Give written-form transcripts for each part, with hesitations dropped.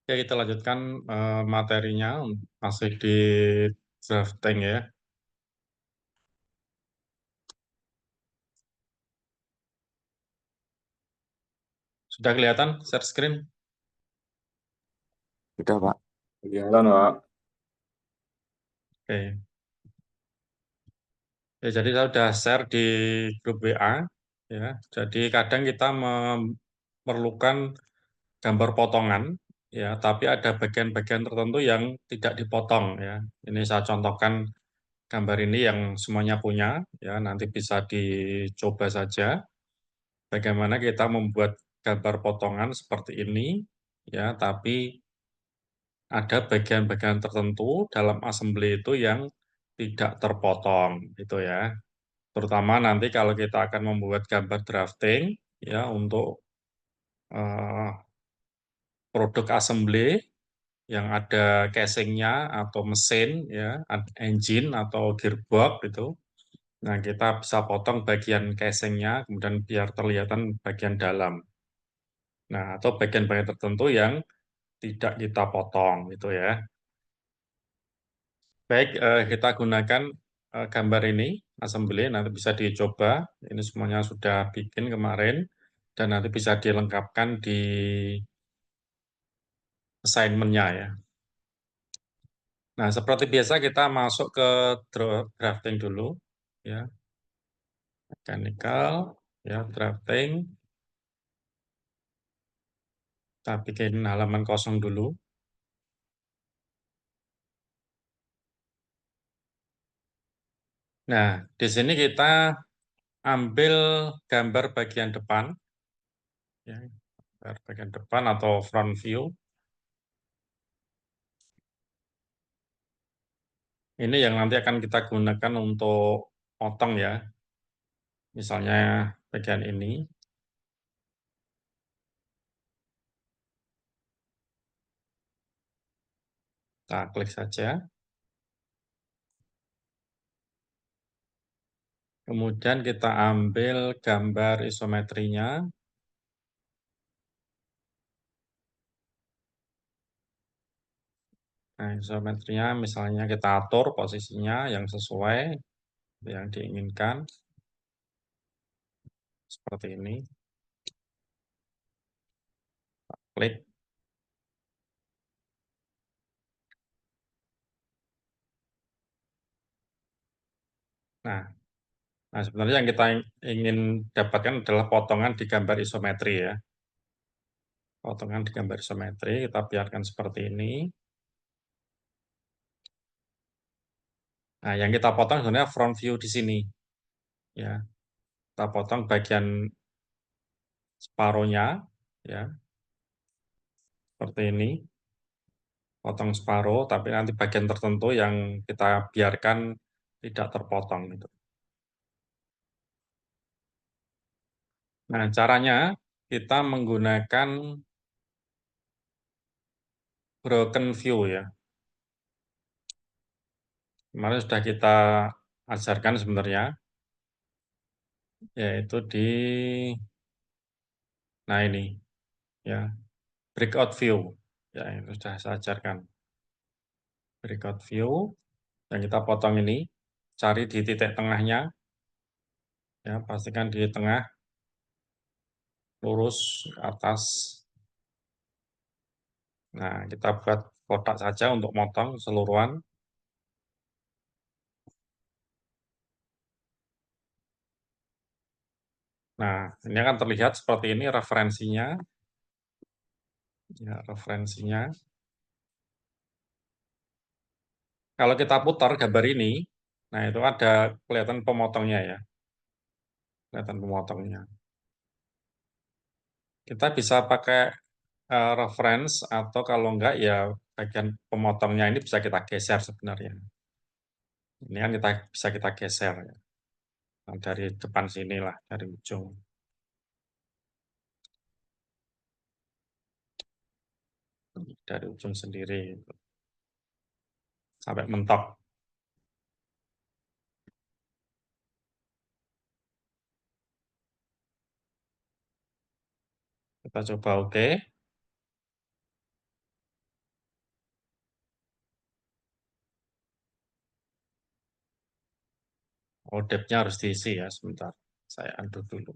Oke, kita lanjutkan materinya masih di drafting ya. Sudah kelihatan share screen? Sudah, Pak. Kelihatan, Pak. Oke. Ya, jadi saya sudah share di grup WA ya. Jadi kadang kita memerlukan gambar potongan ya, tapi ada bagian-bagian tertentu yang tidak dipotong ya. Ini saya contohkan gambar ini yang semuanya punya ya, nanti bisa dicoba saja bagaimana kita membuat gambar potongan seperti ini ya, tapi ada bagian-bagian tertentu dalam assembly itu yang tidak terpotong gitu ya. Terutama nanti kalau kita akan membuat gambar drafting ya untuk eh, produk assembly yang ada casingnya atau mesin ya, engine atau gearbox gitu. Nah, kita bisa potong bagian casingnya, kemudian biar terlihat bagian dalam. Nah, atau bagian-bagian tertentu yang tidak kita potong gitu ya. Baik, kita gunakan gambar ini, assembly, nanti bisa dicoba. Ini semuanya sudah bikin kemarin, dan nanti bisa dilengkapkan di assignment-nya ya. Nah, seperti biasa kita masuk ke drafting dulu, ya, mechanical, ya, drafting. Kita bikin halaman kosong dulu. Nah, di sini kita ambil gambar bagian depan, ya, gambar bagian depan atau front view. Ini yang nanti akan kita gunakan untuk potong ya. Misalnya bagian ini, kita klik saja. Kemudian kita ambil gambar isometrinya. Nah, isometrinya misalnya kita atur posisinya yang sesuai yang diinginkan. Seperti ini. Klik. Nah, sebenarnya yang kita ingin dapatkan adalah potongan di gambar isometri ya. Potongan di gambar isometri, kita biarkan seperti ini. Nah, yang kita potong sebenarnya front view di sini. Ya, kita potong bagian separuhnya, ya, seperti ini. Potong separuh, tapi nanti bagian tertentu yang kita biarkan tidak terpotong. Gitu. Nah, caranya kita menggunakan broken view ya. Kemarin sudah kita ajarkan sebenarnya, yaitu di, nah ini, ya, breakout view. Ya, itu sudah saya ajarkan. Breakout view, yang kita potong ini, cari di titik tengahnya, ya, pastikan di tengah, lurus ke atas. Nah, kita buat kotak saja untuk motong keseluruhan. Nah, ini akan terlihat seperti ini referensinya. Ya, referensinya. Kalau kita putar gambar ini, nah itu ada kelihatan pemotongnya ya. Kelihatan pemotongnya. Kita bisa pakai reference atau kalau enggak ya bagian pemotongnya ini bisa kita geser sebenarnya. Ini kan bisa kita geser ya. Nah, dari depan sini lah, dari ujung. Dari ujung sendiri. Sampai mentok. Kita coba oke. Oh, depth-nya harus diisi ya, sebentar. Saya undo dulu.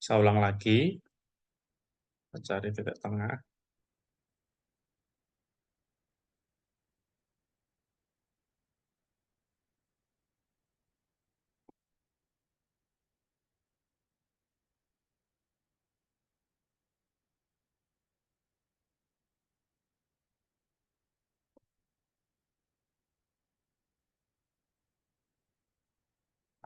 Saya ulang lagi, saya cari titik tengah.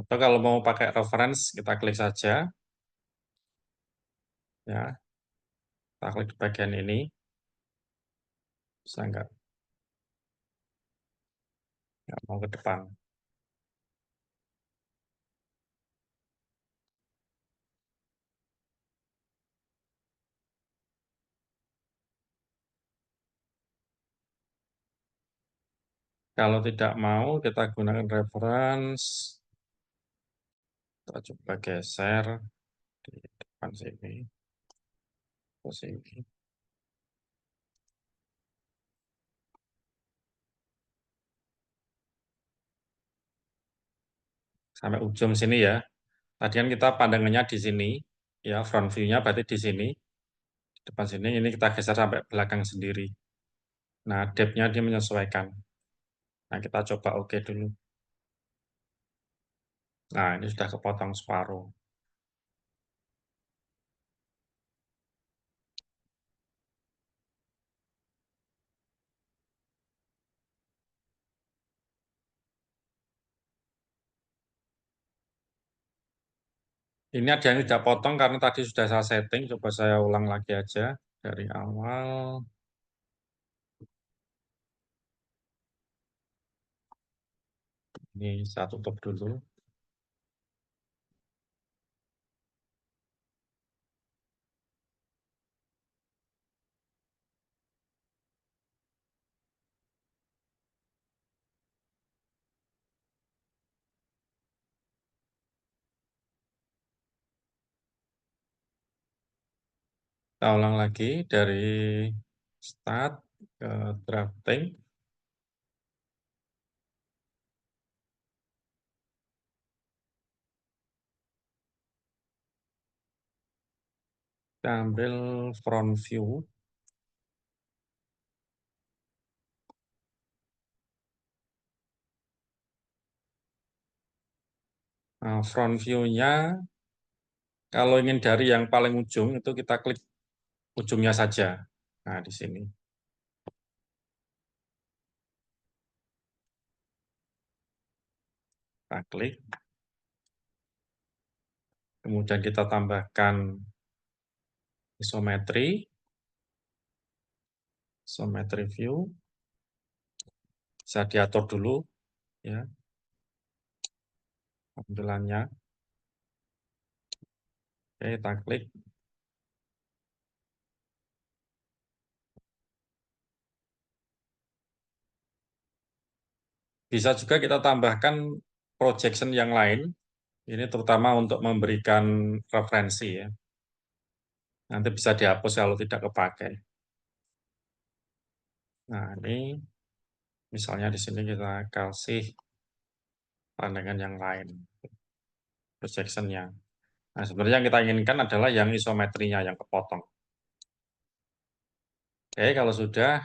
Atau kalau mau pakai reference, kita klik saja, ya. Kita klik di bagian ini, bisa nggak mau ke depan. Kalau tidak mau, kita gunakan reference, kita coba geser di depan sini, ke sini. Sampai ujung sini ya. Tadi kan kita pandangannya di sini, ya front view-nya berarti di sini, di depan sini, ini kita geser sampai belakang sendiri. Nah, depth-nya dia menyesuaikan. Nah, kita coba oke dulu. Nah, ini sudah kepotong separuh. Ini ada yang tidak potong karena tadi sudah saya setting, coba saya ulang lagi aja dari awal. Ini saya tutup dulu. Kita ulang lagi dari start ke drafting. Kita ambil front view. Nah, front view-nya, kalau ingin dari yang paling ujung, itu kita klik ujungnya saja. Nah, di sini. Kita klik. Kemudian kita tambahkan isometri. Isometri view. Bisa diatur dulu, ya, tampilannya. Oke, kita klik. Bisa juga kita tambahkan projection yang lain. Ini terutama untuk memberikan referensi ya. Nanti bisa dihapus kalau tidak kepakai. Nah, ini misalnya di sini kita kasih pandangan yang lain, projection-nya. Nah, sebenarnya yang kita inginkan adalah yang isometrinya, yang kepotong. Oke, kalau sudah,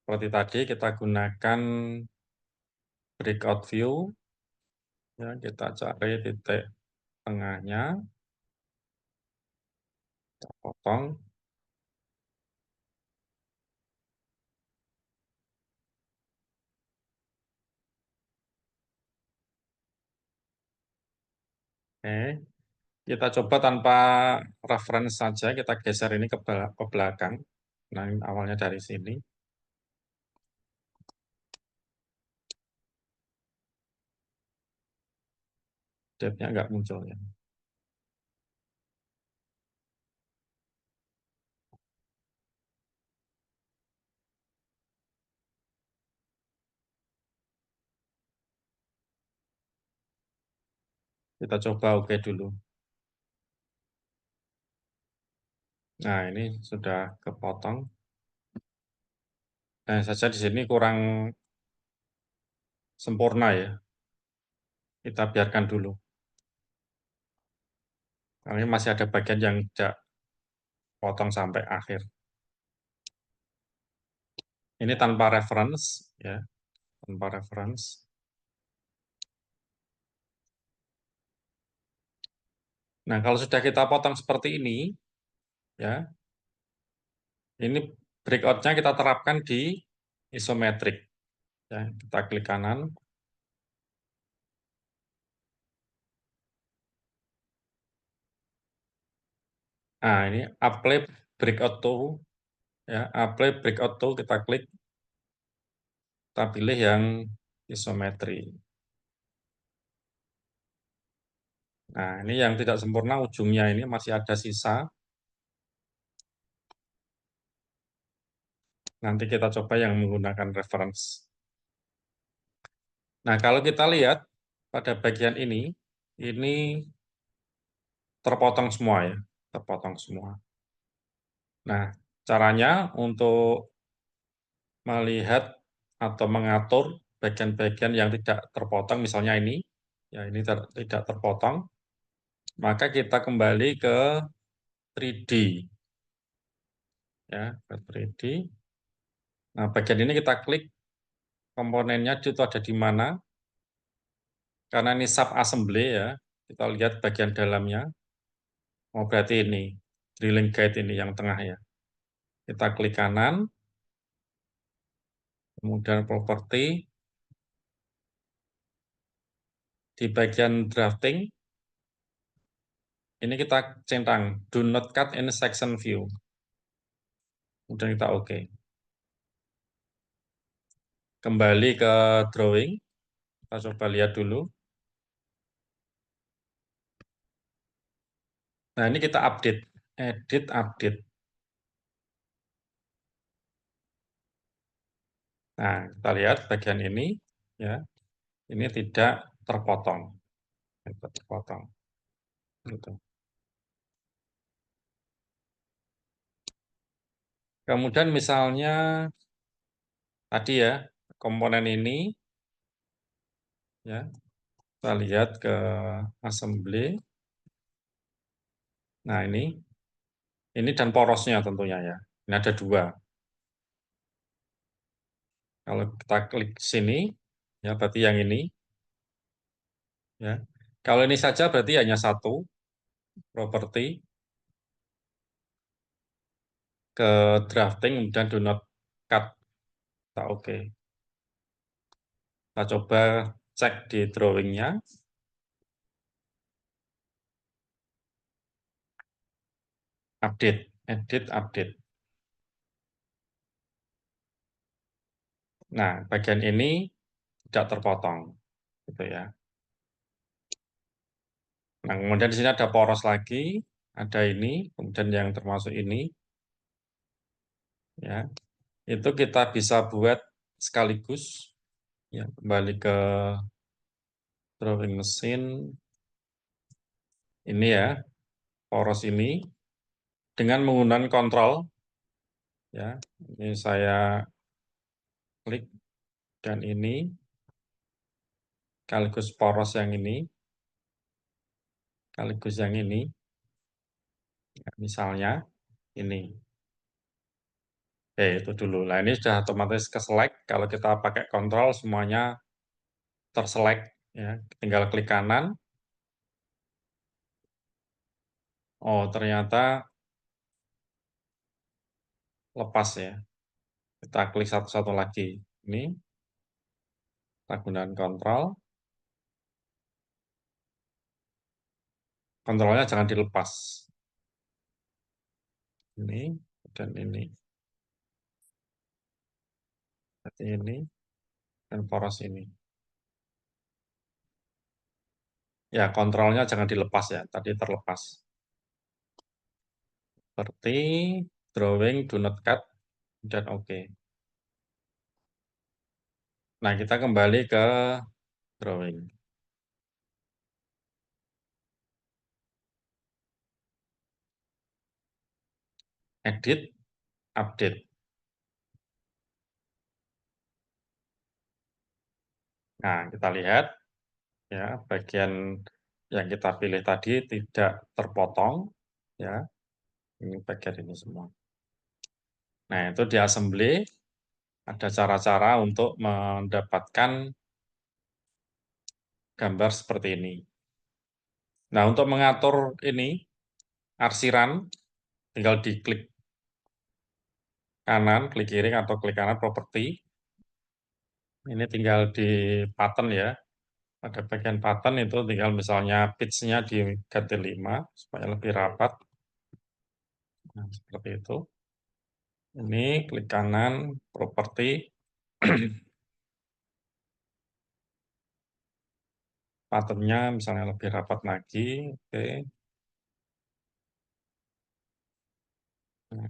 seperti tadi kita gunakan breakout view. Ya, kita cari titik tengahnya, kita potong. Oke, kita coba tanpa reference saja, kita geser ini ke belakang. Nah, ini awalnya dari sini. Depth-nya nggak muncul ya. Kita coba oke dulu. Nah, ini sudah kepotong. Nah, saja di sini kurang sempurna ya. Kita biarkan dulu. Karena masih ada bagian yang tidak potong sampai akhir. Ini tanpa reference ya, tanpa reference. Nah, kalau sudah kita potong seperti ini, ya, ini breakout-nya kita terapkan di isometrik. Ya, kita klik kanan. Nah, ini apply breakout to, ya, apply breakout to kita klik, kita pilih yang isometri. Nah, ini yang tidak sempurna ujungnya ini masih ada sisa. Nanti kita coba yang menggunakan reference. Nah, kalau kita lihat pada bagian ini terpotong semua ya, terpotong semua. Nah, caranya untuk melihat atau mengatur bagian-bagian yang tidak terpotong, misalnya ini, ya ini tidak terpotong, maka kita kembali ke 3D, ya, ke 3D. Nah, bagian ini kita klik komponennya itu ada di mana, karena ini sub assembly ya, kita lihat bagian dalamnya. Oh, berarti ini, drilling guide ini yang tengah ya. Kita klik kanan, kemudian properti, di bagian drafting, ini kita centang, do not cut in section view. Kemudian kita oke. Kembali ke drawing, kita coba lihat dulu. Nah, ini kita update, edit, update. Nah, kita lihat bagian ini, ya, ini tidak terpotong, tidak terpotong, gitu. Kemudian misalnya tadi ya komponen ini, ya, kita lihat ke assembly. Nah, ini dan porosnya tentunya ya. Ini ada dua. Kalau kita klik sini, ya berarti yang ini, ya. Kalau ini saja berarti hanya satu properti ke drafting kemudian do not cut. Kita oke. Kita coba cek di drawingnya. Update, edit, update. Nah, bagian ini tidak terpotong, gitu ya. Nah, kemudian di sini ada poros lagi, ada ini, kemudian yang termasuk ini, ya. Itu kita bisa buat sekaligus, ya. Kembali ke drawing mesin, ini ya, poros ini, dengan menggunakan kontrol, ya. Ini saya klik dan ini, sekaligus poros yang ini, sekaligus yang ini, ya, misalnya ini. Oke, itu dulu. Nah, ini sudah otomatis ke select. Kalau kita pakai kontrol, semuanya terselect. Ya. Tinggal klik kanan. Oh, ternyata lepas ya. Kita klik satu-satu lagi. Ini, kita gunakan kontrol. Kontrolnya jangan dilepas. Ini, dan ini. Berarti ini, dan poros ini. Ya, kontrolnya jangan dilepas ya. Tadi terlepas. Seperti drawing, do not cut, dan oke. Nah, kita kembali ke drawing. Edit, update. Nah, kita lihat ya, bagian yang kita pilih tadi tidak terpotong ya, ini bagian ini semua. Nah, itu diassembly, ada cara-cara untuk mendapatkan gambar seperti ini. Nah, untuk mengatur ini, arsiran, tinggal diklik kanan, klik kiri, atau klik kanan properti. Ini tinggal di pattern ya. Pada bagian pattern itu tinggal misalnya pitch-nya diganti 5 supaya lebih rapat. Nah, seperti itu. Ini klik kanan, properti. Pattern-nya misalnya lebih rapat lagi. Oke. Nah,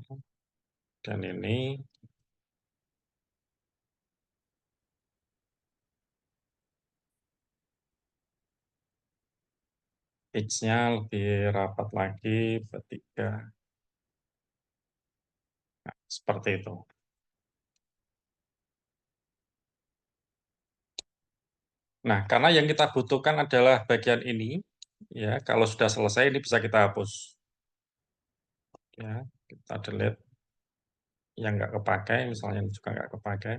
dan ini pitch-nya lebih rapat lagi, bertiga. Nah, seperti itu. Nah, karena yang kita butuhkan adalah bagian ini, ya, kalau sudah selesai ini bisa kita hapus. Ya, kita delete yang nggak kepakai, misalnya ini juga nggak kepakai.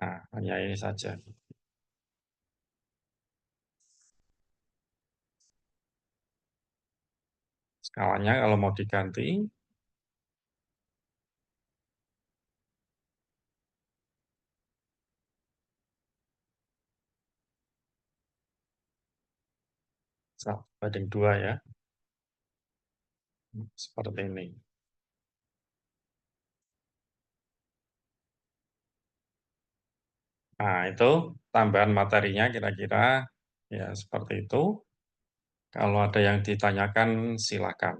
Nah, hanya ini saja. Skalanya kalau mau diganti, satu banding 2 ya, seperti ini. Nah, itu tambahan materinya kira-kira ya seperti itu. Kalau ada yang ditanyakan silakan.